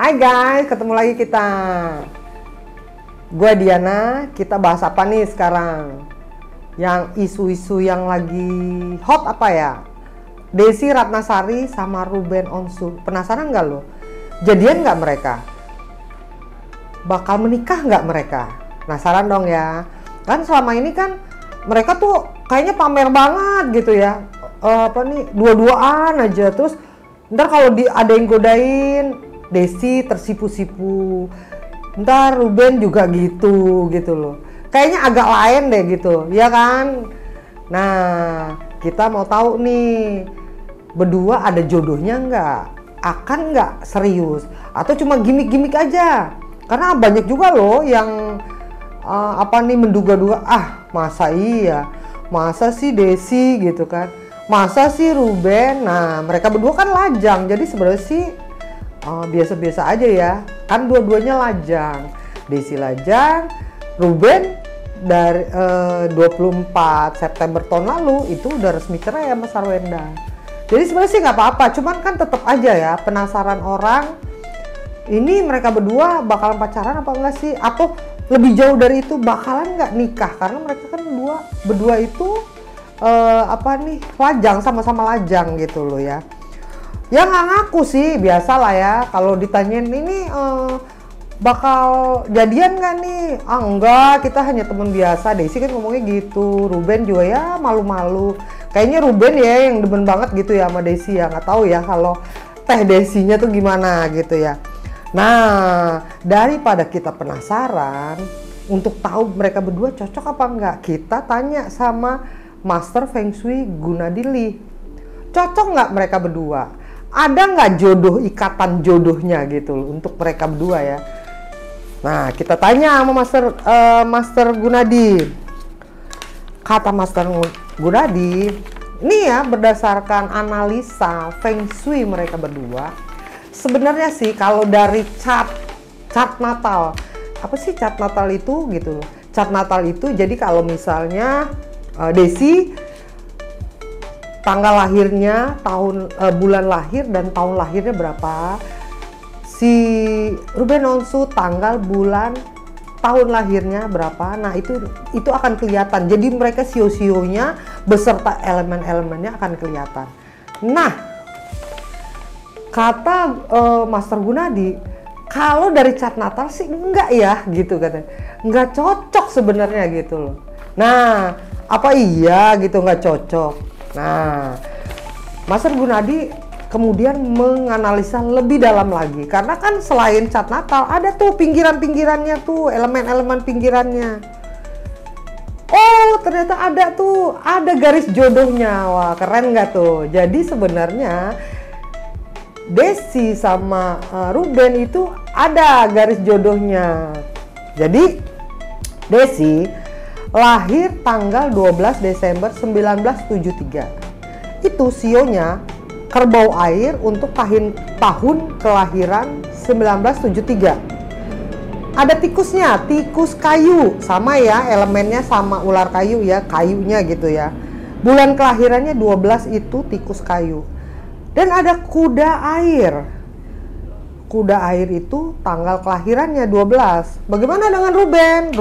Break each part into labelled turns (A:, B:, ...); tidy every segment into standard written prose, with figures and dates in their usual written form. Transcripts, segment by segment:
A: Hai guys, ketemu lagi kita. Gua Diana, kita bahas apa nih sekarang? Yang isu-isu yang lagi hot apa ya? Desi Ratnasari sama Ruben Onsu. Penasaran nggak lo? Jadian nggak mereka? Bakal menikah nggak mereka? Penasaran dong ya? Kan selama ini kan mereka tuh kayaknya pamer banget gitu ya. Dua-duaan aja. Terus ntar kalau ada yang godain, Desi tersipu-sipu, ntar Ruben juga gitu loh. Kayaknya agak lain deh gitu, ya kan? Nah, kita mau tahu nih, berdua ada jodohnya nggak? Akan nggak serius? Atau cuma gimmick-gimmick aja? Karena banyak juga loh yang menduga-duga, masa iya? Masa sih Desi gitu kan? Masa sih Ruben? Nah, mereka berdua kan lajang, jadi sebenarnya sih biasa-biasa aja ya, kan dua-duanya lajang. Desi lajang, Ruben dari 24 September tahun lalu itu udah resmi cerai sama Sarwenda. Jadi sebenarnya sih nggak apa-apa, cuman kan tetap aja ya penasaran orang, ini mereka berdua bakalan pacaran apa enggak sih, atau lebih jauh dari itu bakalan nggak nikah, karena mereka kan berdua itu lajang, sama-sama lajang gitu loh ya. Ya nggak ngaku sih, biasa lah ya. Kalau ditanyain ini bakal jadian nggak nih? Enggak, kita hanya teman biasa. Desi kan ngomongnya gitu. Ruben juga ya malu-malu. Kayaknya Ruben ya yang demen banget gitu ya sama Desi ya. Nggak tahu ya kalau teh Desinya tuh gimana gitu ya. Nah, daripada kita penasaran untuk tahu mereka berdua cocok apa enggak, kita tanya sama Master Feng Shui Gunadili. Cocok nggak mereka berdua? Ada nggak jodoh, ikatan jodohnya gitu loh untuk mereka berdua ya. Nah, kita tanya sama Master Gunadi. Kata Master Gunadi, ini ya berdasarkan analisa Feng Shui mereka berdua, sebenarnya sih kalau dari chart natal, apa sih chart natal itu gitu loh. Chart natal itu jadi kalau misalnya Desi tanggal lahirnya, bulan lahir dan tahun lahirnya berapa, si Ruben Onsu tanggal, bulan, tahun lahirnya berapa, nah itu akan kelihatan. Jadi mereka sio-sionya beserta elemen-elemennya akan kelihatan. Nah, kata Master Gunadi, kalau dari chart natal sih enggak ya gitu katanya, enggak cocok sebenarnya gitu loh. Nah, apa iya gitu nggak cocok? Nah, Master Gunadi kemudian menganalisa lebih dalam lagi, karena kan selain chart natal ada tuh pinggiran-pinggirannya tuh, elemen-elemen pinggirannya. Oh, ternyata ada garis jodohnya. Wah, keren nggak tuh? Jadi sebenarnya Desi sama Ruben itu ada garis jodohnya. Jadi Desi lahir tanggal 12 Desember 1973. Itu sionya kerbau air untuk tahun kelahiran 1973. Ada tikusnya, tikus kayu, sama ya elemennya sama ular kayu ya, kayunya gitu ya. Bulan kelahirannya 12 itu tikus kayu. Dan ada kuda air. Kuda air itu tanggal kelahirannya 12. Bagaimana dengan Ruben?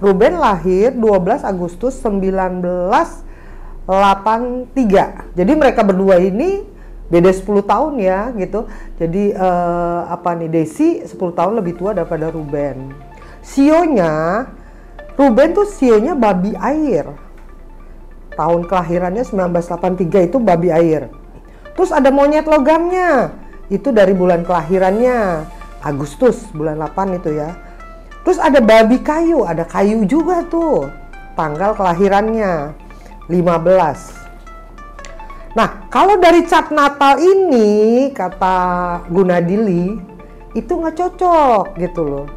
A: Ruben lahir 12 Agustus 1983. Jadi mereka berdua ini beda 10 tahun ya gitu. Jadi Desi 10 tahun lebih tua daripada Ruben. Ruben tuh sionya babi air. Tahun kelahirannya 1983 itu babi air. Terus ada monyet logamnya. Itu dari bulan kelahirannya Agustus bulan 8 itu ya. Terus ada babi kayu, ada kayu juga tuh, tanggal kelahirannya 15. Nah, kalau dari chart natal ini, kata Gunadili, itu nggak cocok gitu loh.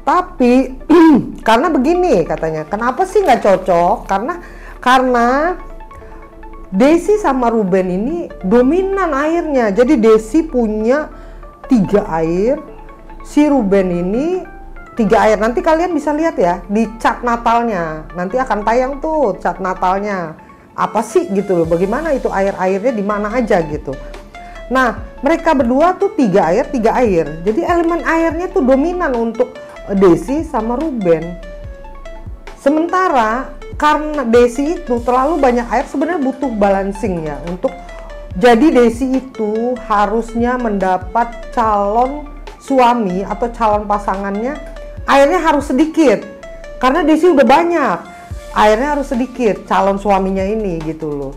A: Tapi, karena begini katanya, kenapa sih nggak cocok? Karena Desi sama Ruben ini dominan airnya. Jadi Desi punya 3 air, si Ruben ini 3 air. Nanti kalian bisa lihat ya di chart natalnya. Nanti akan tayang tuh chart natalnya. Apa sih gitu loh, bagaimana itu air-airnya di mana aja gitu. Nah, mereka berdua tuh 3 air. Jadi elemen airnya tuh dominan untuk Desi sama Ruben. Sementara karena Desi itu terlalu banyak air, sebenarnya butuh balancing ya untuk jadi Desi itu harusnya mendapat calon suami atau calon pasangannya airnya harus sedikit. Karena Desi udah banyak, airnya harus sedikit calon suaminya ini gitu loh.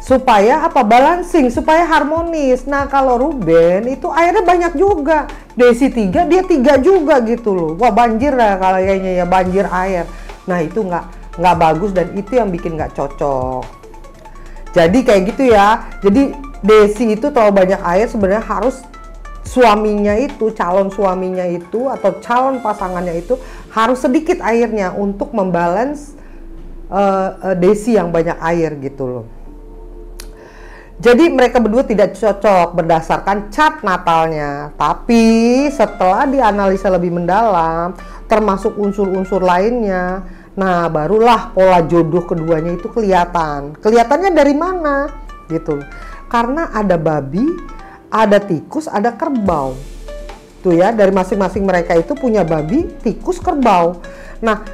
A: Supaya apa? Balancing, supaya harmonis. Nah, kalau Ruben itu airnya banyak juga. Desi 3, dia 3 juga gitu loh. Wah, banjir lah kalau kayaknya ya, banjir air. Nah, itu nggak bagus dan itu yang bikin nggak cocok. Jadi kayak gitu ya. Jadi Desi itu terlalu banyak air, sebenarnya harus suaminya itu, calon suaminya itu atau calon pasangannya itu harus sedikit airnya untuk membalance Desi yang banyak air gitu loh. Jadi mereka berdua tidak cocok berdasarkan chart natalnya. Tapi setelah dianalisa lebih mendalam, termasuk unsur-unsur lainnya, nah barulah pola jodoh keduanya itu kelihatan. Kelihatannya dari mana? Gitu. Karena ada babi, ada tikus, ada kerbau. Tuh ya, dari masing-masing mereka itu punya babi, tikus, kerbau. Nah,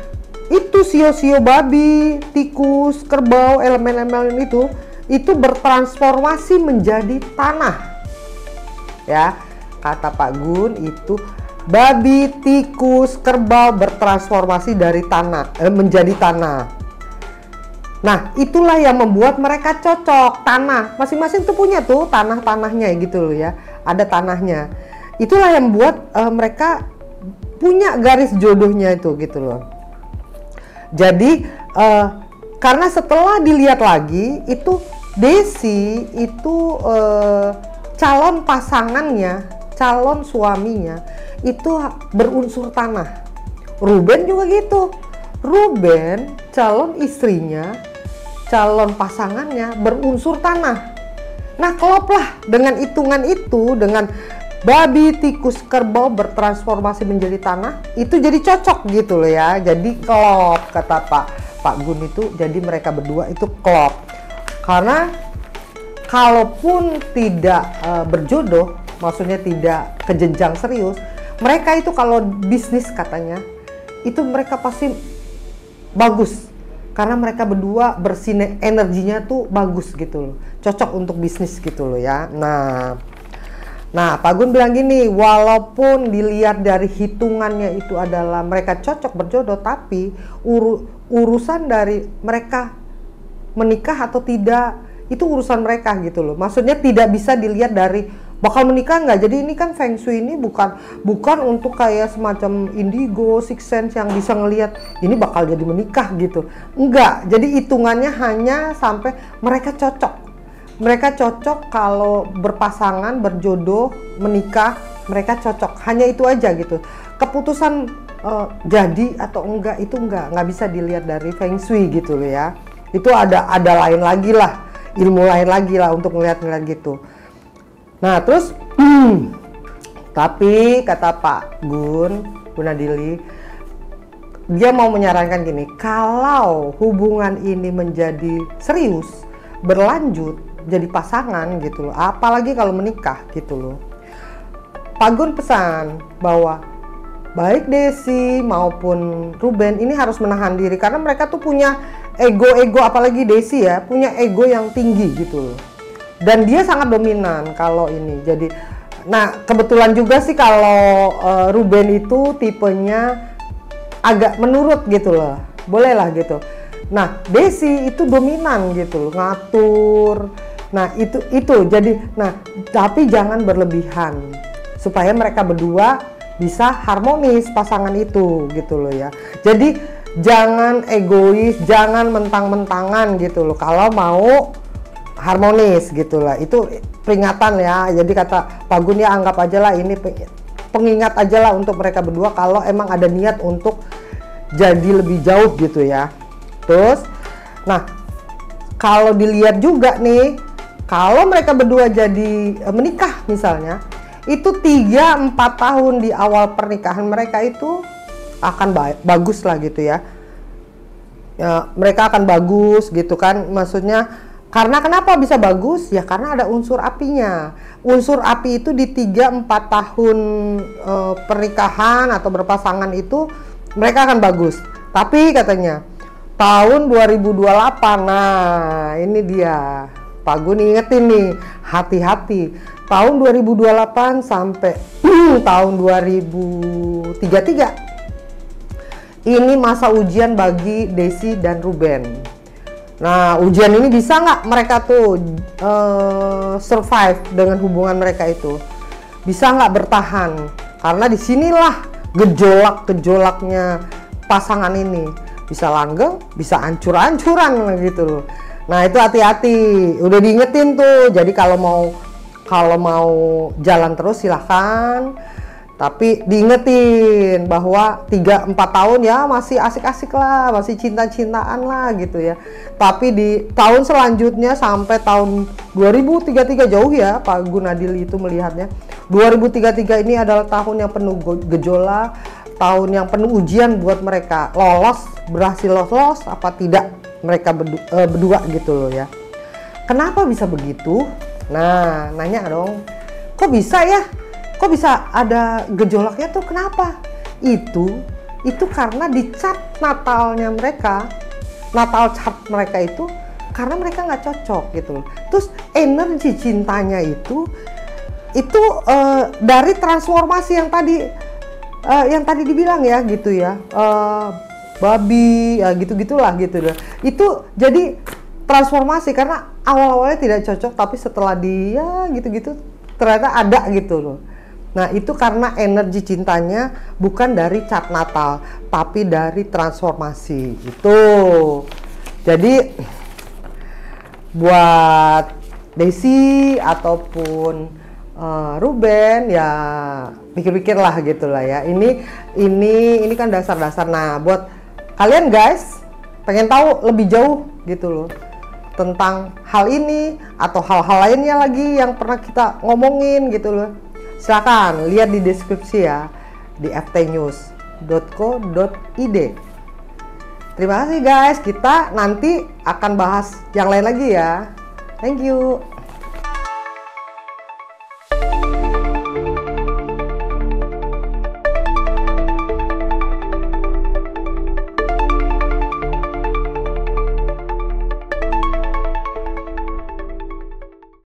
A: itu sio-sio babi, tikus, kerbau, elemen-elemen itu bertransformasi menjadi tanah. Ya, kata Pak Gun itu babi, tikus, kerbau bertransformasi dari tanah menjadi tanah. Nah, itulah yang membuat mereka cocok. Tanah, masing-masing tuh punya tuh tanah-tanahnya gitu loh ya. Ada tanahnya. Itulah yang membuat mereka punya garis jodohnya itu gitu loh. Jadi karena setelah dilihat lagi itu Desi itu calon pasangannya, calon suaminya itu berunsur tanah. Ruben juga gitu. Ruben calon istrinya, calon pasangannya berunsur tanah. Nah, klop lah dengan hitungan itu, dengan babi, tikus, kerbau bertransformasi menjadi tanah, itu jadi cocok gitu loh ya. Jadi klop kata Pak Gun itu, jadi mereka berdua itu klop. Karena kalaupun tidak berjodoh, maksudnya tidak ke jenjang serius, mereka itu kalau bisnis katanya, itu mereka pasti bagus. Karena mereka berdua energinya tuh bagus gitu loh. Cocok untuk bisnis gitu loh ya. Nah, Pak Gun bilang gini, walaupun dilihat dari hitungannya itu adalah mereka cocok berjodoh, tapi urusan dari mereka menikah atau tidak itu urusan mereka gitu loh. Maksudnya tidak bisa dilihat dari bakal menikah nggak. Jadi ini kan Feng Shui ini bukan untuk kayak semacam indigo, six sense yang bisa ngelihat ini bakal jadi menikah gitu. Enggak. Jadi hitungannya hanya sampai mereka cocok. Mereka cocok kalau berpasangan, berjodoh, menikah, mereka cocok. Hanya itu aja gitu. Keputusan jadi atau enggak itu enggak bisa dilihat dari Feng Shui gitu loh ya. Itu ada lain lagi lah, ilmu lain lagi lah untuk ngeliat-ngeliat gitu. Nah terus tapi kata Pak Gun Gunadili, dia mau menyarankan gini, kalau hubungan ini menjadi serius, berlanjut, jadi pasangan gitu loh, apalagi kalau menikah gitu loh, Pak Gun pesan bahwa baik Desi maupun Ruben ini harus menahan diri, karena mereka tuh punya ego, apalagi Desi ya, punya ego yang tinggi gitu loh. Dan dia sangat dominan kalau ini. Jadi, nah kebetulan juga sih kalau Ruben itu tipenya agak menurut gitu loh, boleh lah gitu. Nah Desi itu dominan gitu loh, ngatur. Nah itu jadi, nah tapi jangan berlebihan supaya mereka berdua bisa harmonis pasangan itu gitu loh ya. Jadi jangan egois, jangan mentang-mentangan gitu loh kalau mau harmonis gitu lah. Itu peringatan ya. Jadi kata Pak Gun ya, anggap aja lah ini pengingat aja lah untuk mereka berdua kalau emang ada niat untuk jadi lebih jauh gitu ya. Terus nah kalau dilihat juga nih, kalau mereka berdua jadi menikah misalnya, itu 3-4 tahun di awal pernikahan mereka itu akan bagus lah gitu ya. Ya, mereka akan bagus gitu kan, maksudnya Karena kenapa bisa bagus? Ya karena ada unsur apinya. Unsur api itu di 3-4 tahun pernikahan atau berpasangan itu mereka akan bagus. Tapi katanya tahun 2028, nah ini dia. Pak Gun ingetin nih, hati-hati. Tahun 2028 sampai tahun 2033. Ini masa ujian bagi Desi dan Ruben. Nah, ujian ini bisa nggak mereka tuh survive dengan hubungan mereka itu? Bisa nggak bertahan? Karena disinilah gejolak-gejolaknya pasangan ini. Bisa langgeng, bisa ancur-ancuran gitu loh. Nah, itu hati-hati. Udah diingetin tuh. Jadi kalau mau jalan terus silahkan. Tapi diingetin bahwa 3-4 tahun ya masih asik-asik lah, masih cinta-cintaan lah gitu ya. Tapi di tahun selanjutnya sampai tahun 2033 jauh ya Pak Gunadil itu melihatnya. 2033 ini adalah tahun yang penuh gejolak, tahun yang penuh ujian buat mereka. Berhasil lolos apa tidak mereka berdua gitu loh ya. Kenapa bisa begitu? Nah, nanya dong. Kok bisa ya? Kok bisa ada gejolaknya tuh, kenapa? Itu karena di chart natalnya mereka, natal chart mereka itu karena mereka nggak cocok gitu. Terus energi cintanya itu dari transformasi yang tadi dibilang ya gitu ya, babi ya gitu-gitulah gitu deh. Itu jadi transformasi karena awal-awalnya tidak cocok, tapi setelah dia gitu-gitu ternyata ada gitu loh. Nah, itu karena energi cintanya bukan dari chart natal, tapi dari transformasi. Itu. Jadi buat Desi ataupun Ruben ya pikir-pikir lah gitulah ya. Ini kan dasar-dasar. Nah, buat kalian guys pengen tahu lebih jauh gitu loh tentang hal ini atau hal-hal lainnya lagi yang pernah kita ngomongin gitu loh. Silakan lihat di deskripsi ya di ftnews.co.id. Terima kasih guys, kita nanti akan bahas yang lain lagi ya. Thank you.